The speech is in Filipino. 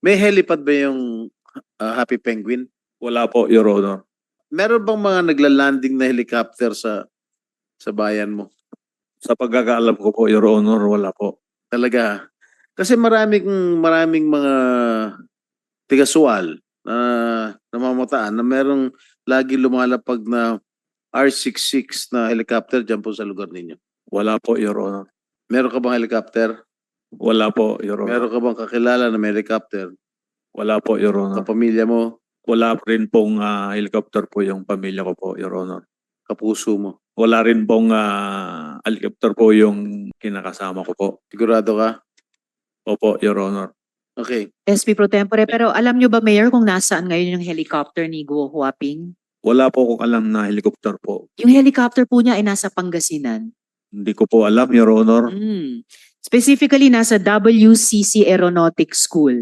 May helipad ba yung Happy Penguin? Wala po, Your Honor. Meron bang mga nagla-landing na helicopter sa bayan mo? Sa pagkakaalam ko po, Your Honor, wala po. Talaga? Kasi maraming mga tiga-Sual na namamataan na merong lagi lumalapag na R66 na helicopter dyan po sa lugar ninyo. Wala po, Your Honor. Meron ka bang helicopter? Wala po, Your Meron Honor. ka bang kakilala na may helicopter? Wala po, Your Honor. Kapamilya mo? Wala rin pong helicopter po yung pamilya ko po, Your Honor. Kapuso mo? Wala rin pong helicopter po yung kinakasama ko po. Sigurado ka? Opo, Your Honor. Okay. SP Pro Tempore, pero alam nyo ba, Mayor, kung nasaan ngayon yung helicopter ni Guo Huaping? Wala po akong alam na helicopter po. Yung helicopter po niya ay nasa Pangasinan. Hindi ko po alam, Your Honor. Specifically, nasa WCC Aeronautics School.